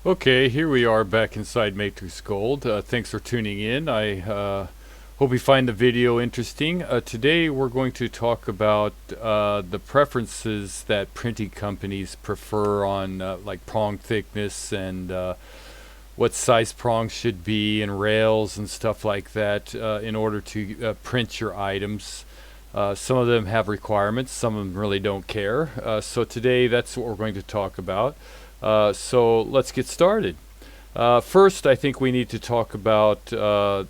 Okay, here we are back inside Matrix Gold. Thanks for tuning in. I hope you find the video interesting. Today we're going to talk about the preferences that printing companies prefer on like prong thickness and what size prongs should be and rails and stuff like that in order to print your items. Some of them have requirements, some of them really don't care. So today that's what we're going to talk about. So let's get started. First, I think we need to talk about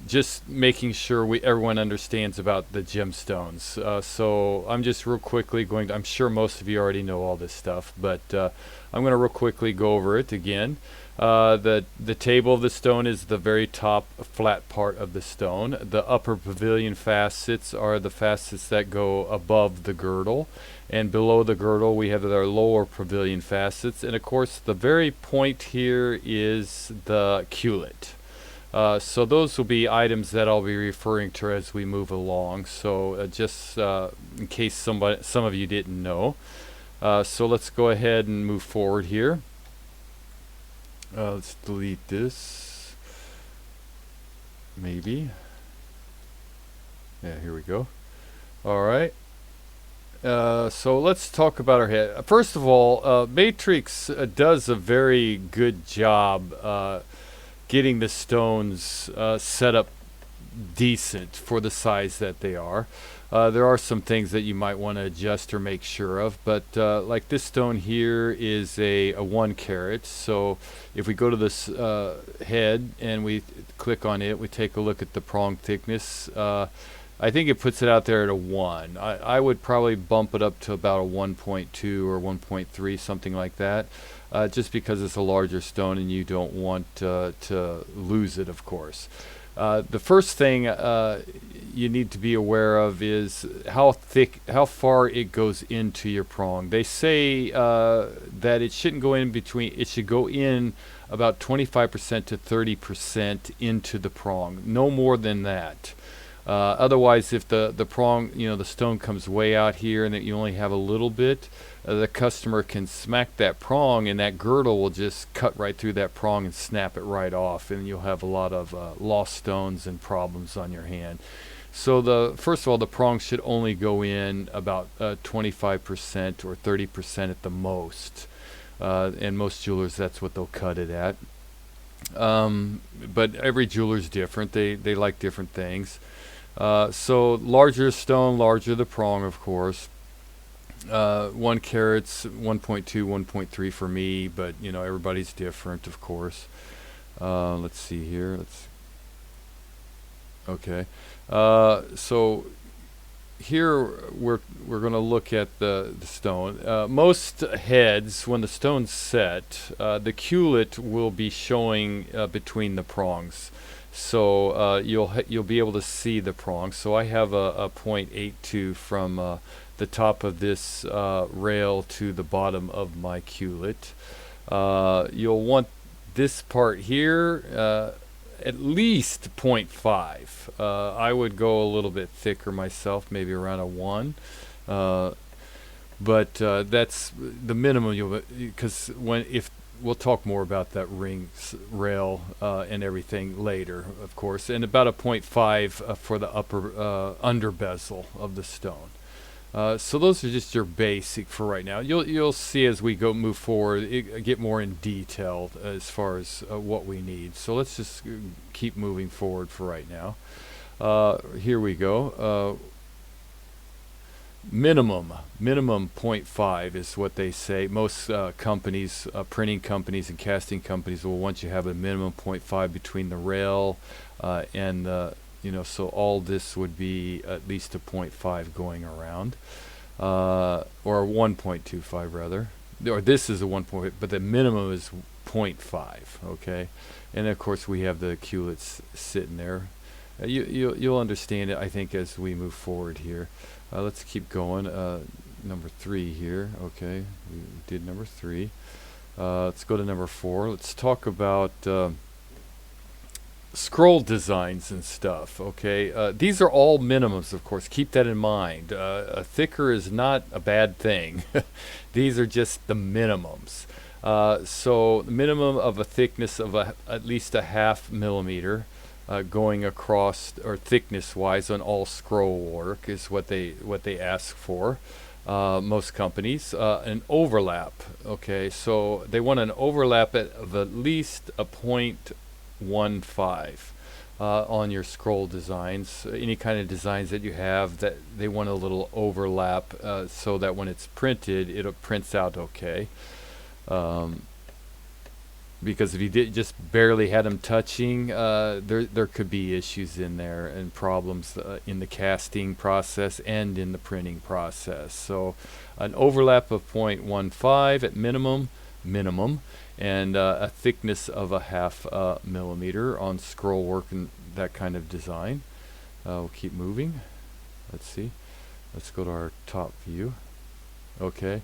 just making sure everyone understands about the gemstones. So I'm just real quickly going to, I'm sure most of you already know all this stuff, but I'm going to real quickly go over it again. The table of the stone is the very top flat part of the stone. The upper pavilion facets are the facets that go above the girdle, and below the girdle we have our lower pavilion facets, and of course the very point here is the culet. So those will be items that I'll be referring to as we move along, so just in case some of you didn't know. So let's go ahead and move forward here. Let's delete this. Maybe. Yeah, here we go. Alright. So let's talk about our head. First of all, Matrix does a very good job getting the stones set up decent for the size that they are. There are some things that you might want to adjust or make sure of, but like this stone here is a 1 carat. So if we go to this head and we click on it, we take a look at the prong thickness. I think it puts it out there at a 1. I would probably bump it up to about a 1.2 or 1.3, something like that, just because it's a larger stone and you don't want to lose it, of course. The first thing you need to be aware of is how far it goes into your prong. They say that it shouldn't go in between, it should go in about 25% to 30% into the prong, no more than that. Otherwise, if the prong, the stone comes way out here and that you only have a little bit, the customer can smack that prong and that girdle will just cut right through that prong and snap it right off, and you'll have a lot of lost stones and problems on your hand. So first of all, the prong should only go in about 25% or 30% at the most, and most jewelers, that's what they'll cut it at. But every jeweler's different. They like different things. So larger stone, larger the prong, of course. 1 carat's 1.2, 1.3 for me, but everybody's different, of course. Let's see here. Okay. So here we're going to look at the stone. Most heads, when the stone's set, the culet will be showing between the prongs. So you'll be able to see the prongs. So I have a 0.82 from the top of this rail to the bottom of my culet. You'll want this part here at least 0.5. I would go a little bit thicker myself, maybe around a 1. But that's the minimum, because if we'll talk more about that rail and everything later, of course, and about a 0.5 for the upper under bezel of the stone. So those are just your basic for right now. You'll see as we move forward, get more in detail as far as what we need. So let's just keep moving forward for right now. Here we go. Minimum 0.5 is what they say. Most companies, printing companies and casting companies, will want you to have a minimum 0.5 between the rail and the, so all this would be at least a 0.5 going around, or 1.25 rather, or this is a 1.5, but the minimum is 0.5. Okay, and of course we have the culets sitting there. You'll understand it, I think, as we move forward here. Let's keep going. Number 3 here. Okay, we did number 3. Let's go to number 4. Let's talk about scroll designs and stuff. Okay, these are all minimums, of course. Keep that in mind. A thicker is not a bad thing. These are just the minimums. So the minimum of a thickness of at least a 1/2 millimeter going across, or thickness wise, on all scroll work is what they ask for. Most companies, an overlap. Okay, so they want an overlap of at least a 0.15 on your scroll designs. Any kind of designs that you have, that they want a little overlap so that when it's printed, it prints out okay. Because if you just barely had them touching, there could be issues in there and problems in the casting process and in the printing process. So an overlap of 0.15 at minimum, and a thickness of a 1/2 millimeter on scroll work and that kind of design. We'll keep moving. Let's see. Let's go to our top view. Okay.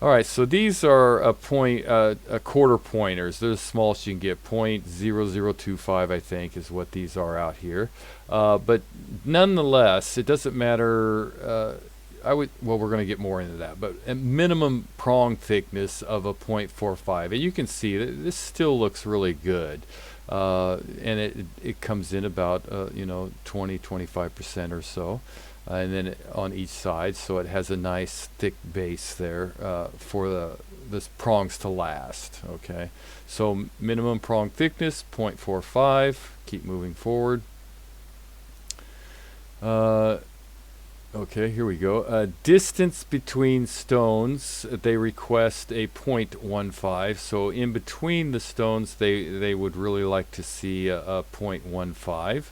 All right, so these are a quarter pointers. They're the smallest you can get. 0.0025, I think, is what these are out here. But nonetheless, it doesn't matter. Well, we're going to get more into that. But a minimum prong thickness of a 0.45, and you can see that this still looks really good. And it comes in about 20-25% or so. And then on each side, so it has a nice thick base there for this prongs to last. Okay, so minimum prong thickness 0.45. Keep moving forward. Okay, here we go. Distance between stones, they request a 0.15. So in between the stones, they would really like to see a 0.15.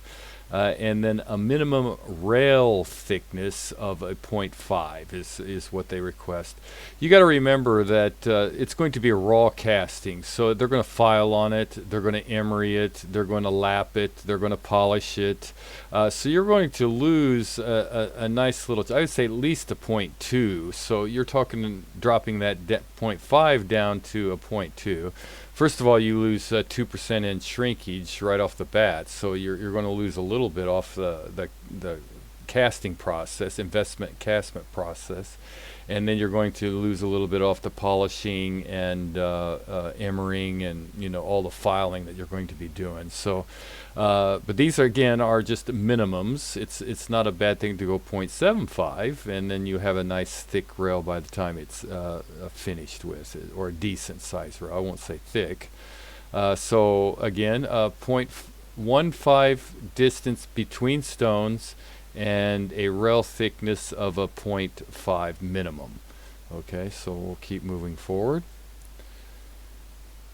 And then a minimum rail thickness of a 0.5 is what they request. You got to remember that it's going to be a raw casting, so they're going to file on it, they're going to emery it, they're going to lap it, they're going to polish it. So you're going to lose a nice little, I would say at least a 0.2. So you're talking dropping that 0.5 down to a 0.2. First of all, you lose 2% in shrinkage right off the bat, so you're going to lose a little bit off the casting process, castment process, and then you're going to lose a little bit off the polishing and emerying and all the filing that you're going to be doing. So, but these are just minimums. It's not a bad thing to go 0.75, and then you have a nice thick rail by the time it's finished with it, or a decent size rail. I won't say thick. So again, 0.15 distance between stones, and a rail thickness of a 0.5 minimum. Okay, so we'll keep moving forward.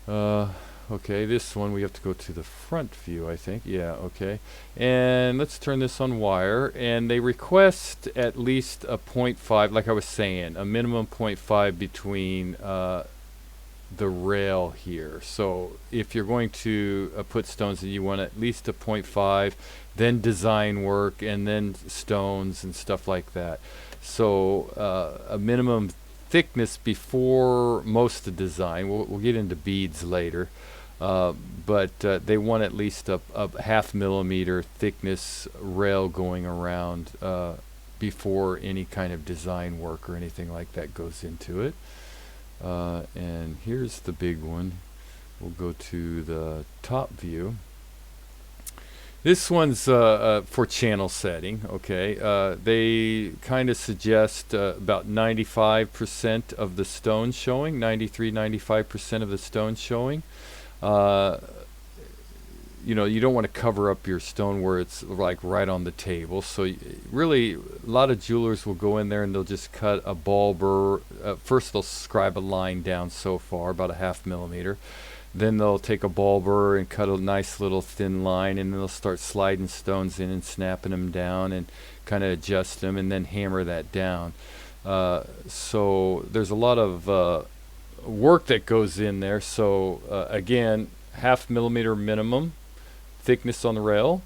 Okay, this one we have to go to the front view, I think. Yeah, okay. And let's turn this on wire. And they request at least a 0.5, like I was saying, a minimum 0.5 between the rail here. So if you're going to put stones in, you want at least a 0.5, then design work, and then stones and stuff like that. So a minimum thickness before most of the design. We'll get into beads later. But they want at least a 1/2 millimeter thickness rail going around before any kind of design work or anything like that goes into it. And here's the big one. We'll go to the top view. This one's for channel setting. Okay, they kind of suggest about 95% of the stone showing, 93-95% of the stone showing. You don't want to cover up your stone where it's like right on the table. So really, a lot of jewelers will go in there and they'll just cut a ball burr. First they'll scribe a line down so far, about a 1/2 millimeter. Then they'll take a ball burr and cut a nice little thin line, and then they'll start sliding stones in and snapping them down and kind of adjust them and then hammer that down. So there's a lot of work that goes in there. So again, 1/2 millimeter minimum thickness on the rail,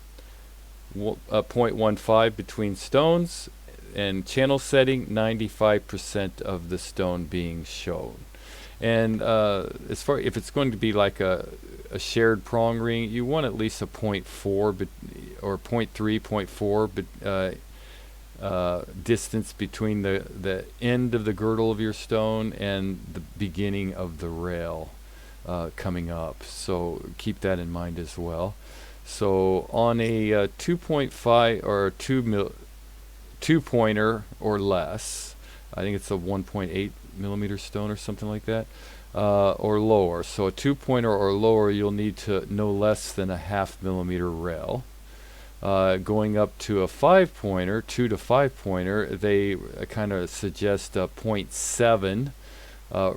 0.15 between stones, and channel setting 95% of the stone being shown. And as far if it's going to be like a shared prong ring, you want at least a 0.4 or 0.3, 0.4, but distance between the end of the girdle of your stone and the beginning of the rail coming up. So keep that in mind as well. So on a 2.5 or 2 pointer or less, I think it's a 1.8 millimeter stone or something like that, or lower. So a 2 pointer or lower, you'll need to no less than a 0.5 millimeter rail. Going up to a 5 pointer, 2 to 5 pointer, they kind of suggest a 0.7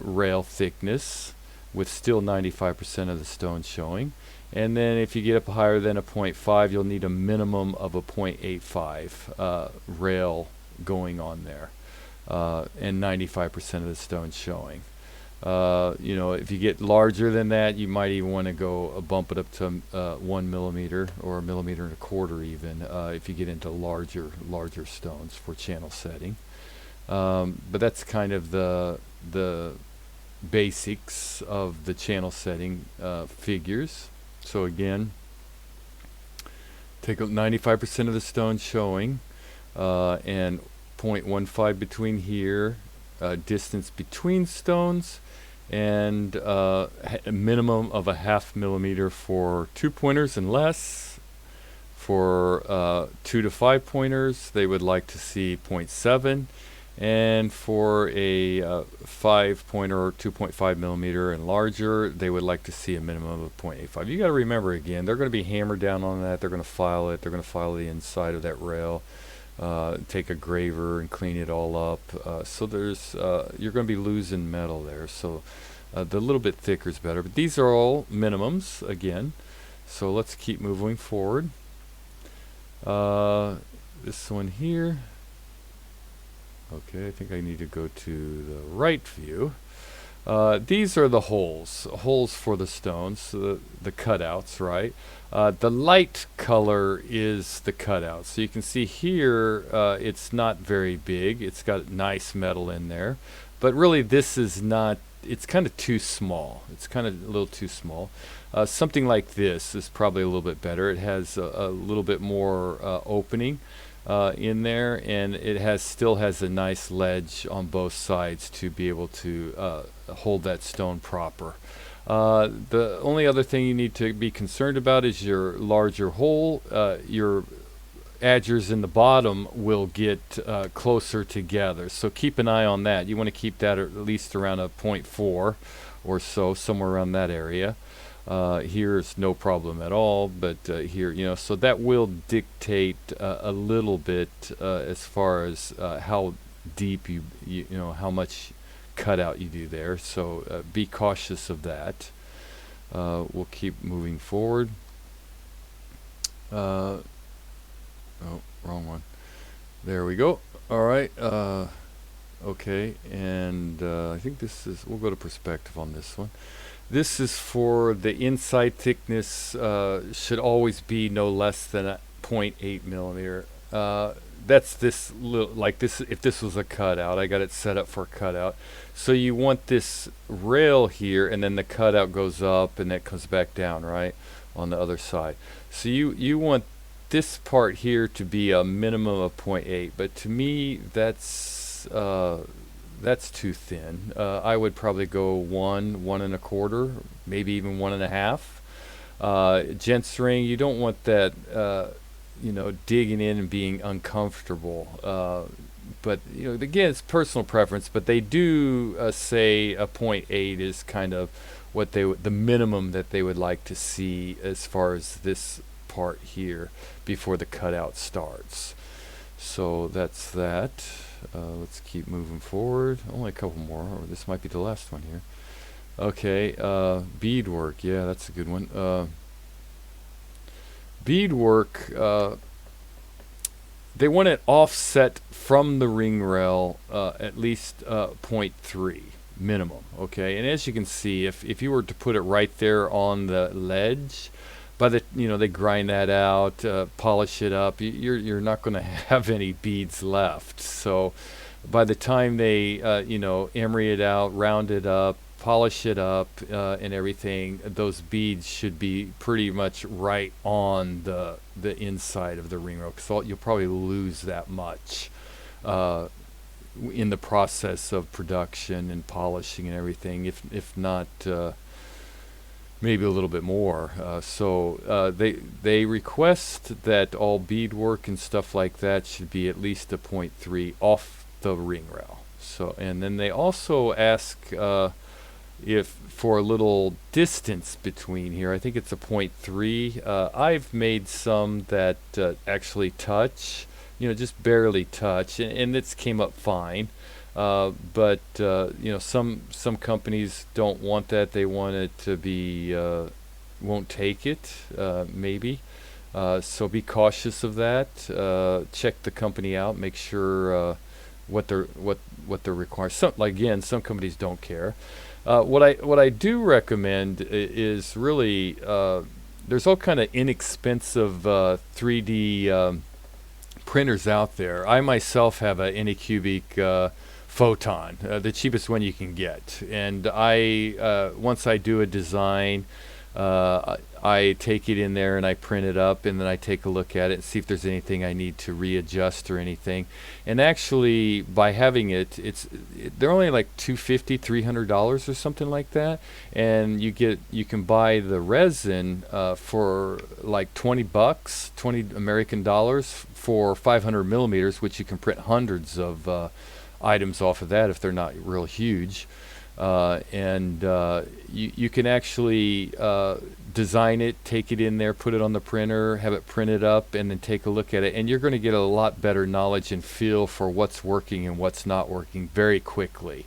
rail thickness with still 95% of the stone showing. And then if you get up higher than a 0.5, you'll need a minimum of a 0.85 rail going on there, and 95% of the stone showing. You know, if you get larger than that, you might even want to go bump it up to 1 millimeter or 1.25 millimeters even, if you get into larger stones for channel setting. But that's kind of the basics of the channel setting figures. So again, take 95% of the stone showing, and 0.15 between here, distance between stones, and a minimum of a 0.5 millimeter for 2 pointers and less. For 2 to 5 pointers, they would like to see 0.7. And for a 5 pointer or 2.5 millimeter and larger, they would like to see a minimum of 0.85. You got to remember, again, they're going to be hammered down on that. They're going to file it. They're going to file the inside of that rail, take a graver and clean it all up. So there's you're going to be losing metal there. So the little bit thicker is better. But these are all minimums again. So let's keep moving forward. This one here. Okay, I think I need to go to the right view. These are the holes for the stones, the cutouts, right? The light color is the cutout. So you can see here, it's not very big. It's got nice metal in there. But really, this is not, it's kind of too small. It's kind of a little too small. Something like this is probably a little bit better. It has a little bit more opening in there, and it still has a nice ledge on both sides to be able to hold that stone proper. The only other thing you need to be concerned about is your larger hole. Your edges in the bottom will get closer together, so keep an eye on that. You want to keep that at least around a 0.4 or so, somewhere around that area. Here's no problem at all, but here, you know, so that will dictate a little bit as far as how deep you know, how much cutout you do there. So be cautious of that. We'll keep moving forward. Oh, wrong one. There we go. All right. Okay, and I think this is, we'll go to perspective on this one. This is for the inside thickness, should always be no less than a 0.8 millimeter. That's this little, like this, if this was a cutout, I got it set up for a cutout. So you want this rail here, and then the cutout goes up and that comes back down, right, on the other side. So you want this part here to be a minimum of 0.8, but to me that's too thin. I would probably go 1.25, maybe even 1.5. Gent ring, you don't want that, you know, digging in and being uncomfortable. But you know, again, it's personal preference. But they do say a 0.8 is kind of what the minimum that they would like to see as far as this part here before the cutout starts. So that's that. Let's keep moving forward. Only a couple more, or this might be the last one here. Okay, beadwork. Yeah, that's a good one. Beadwork, they want it offset from the ring rail at least 0.3 minimum. Okay, and as you can see, if you were to put it right there on the ledge, they grind that out, polish it up, you're not going to have any beads left. So by the time they emery it out, round it up, polish it up and everything, those beads should be pretty much right on the inside of the ring rail, because you'll probably lose that much in the process of production and polishing and everything, if not maybe a little bit more. So they request that all beadwork and stuff like that should be at least a 0.3 off the ring rail. So, and then they also ask if for a little distance between here. I think it's a 0.3. I've made some that actually touch, just barely touch, and it's came up fine. But some companies don't want that. They want it to be won't take it, maybe. So be cautious of that. Check the company out. Make sure what they're requiring. Some companies don't care. What I do recommend is really there's all kind of inexpensive 3D printers out there. I myself have an Anycubic Photon, the cheapest one you can get, and I once I do a design, I take it in there and I print it up, and then I take a look at it and see if there's anything I need to readjust or anything. And actually, by having it, they're only like $250, $300 or something like that, and you can buy the resin for like $20, 20 American dollars for 500 millimeters, which you can print hundreds of items off of that if they're not real huge. And you can actually design it, take it in there, put it on the printer, have it printed up, and then take a look at it. And you're going to get a lot better knowledge and feel for what's working and what's not working very quickly.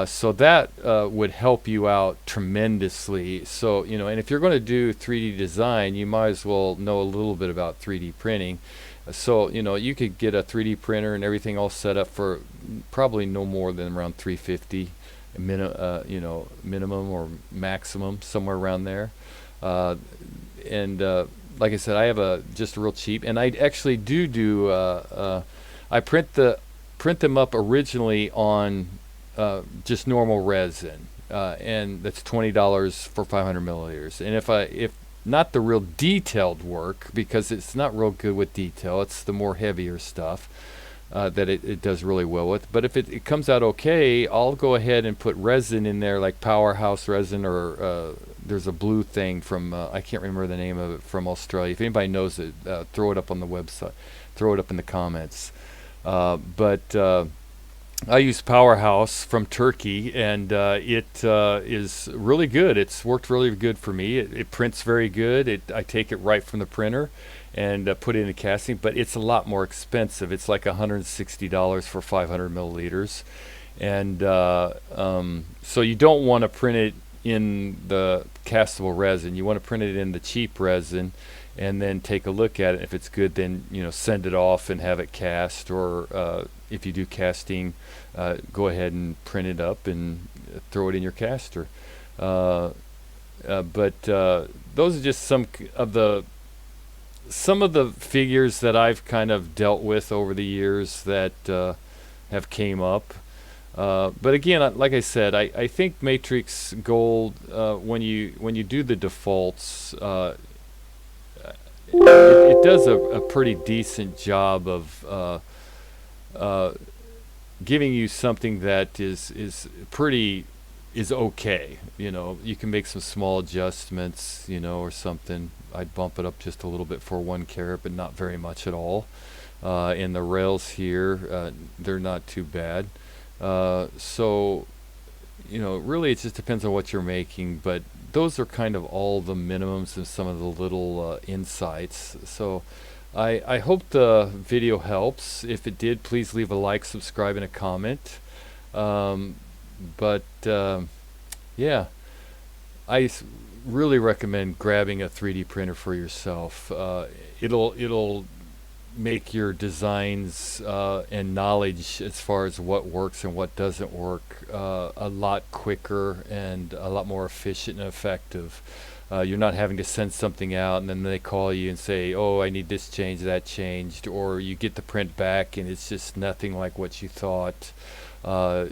So that would help you out tremendously. So, and if you're going to do 3D design, you might as well know a little bit about 3D printing. So, you could get a 3D printer and everything all set up for probably no more than around $350. Minimum or maximum, somewhere around there. And like I said, I have just real cheap, and I actually do I print them up originally on just normal resin, and that's $20 for 500 milliliters. And if not the real detailed work, because it's not real good with detail, it's the more heavier stuff that it does really well with. But if it comes out okay, I'll go ahead and put resin in there, like Powerhouse resin, or there's a blue thing from I can't remember the name of it, from Australia. If anybody knows it, throw it up on the website, throw it up in the comments. But I use Powerhouse from Turkey, and it is really good. It's worked really good for me. It prints very good. I take it right from the printer and put it in a casting, but it's a lot more expensive. It's like $160 for 500 milliliters. And so you don't want to print it in the castable resin. You want to print it in the cheap resin, and then take a look at it. If it's good, then send it off and have it cast, or if you do casting, go ahead and print it up and throw it in your caster. But those are just some of the figures that I've kind of dealt with over the years that have came up. But again, like I said, I think MatrixGold, when you do the defaults, it does a pretty decent job of giving you something that is okay. You can make some small adjustments, or something. I'd bump it up just a little bit for 1 carat, but not very much at all. And the rails here, they're not too bad. So, really it just depends on what you're making, but those are kind of all the minimums and some of the little insights. So I hope the video helps. If it did, please leave a like, subscribe, and a comment. Yeah, I really recommend grabbing a 3D printer for yourself. It'll make your designs and knowledge as far as what works and what doesn't work a lot quicker and a lot more efficient and effective. You're not having to send something out and then they call you and say, oh, I need this changed, that changed, or you get the print back and it's just nothing like what you thought. They're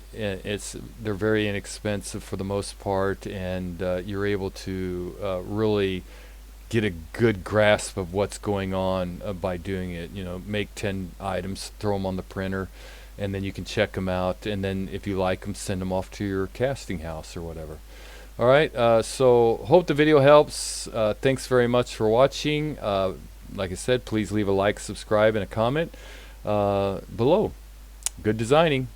very inexpensive for the most part, and you're able to really get a good grasp of what's going on by doing it. You know, make 10 items, throw them on the printer, and then you can check them out, and then if you like them, send them off to your casting house or whatever. All right, so hope the video helps. Thanks very much for watching. Like I said, please leave a like, subscribe, and a comment below. Good designing.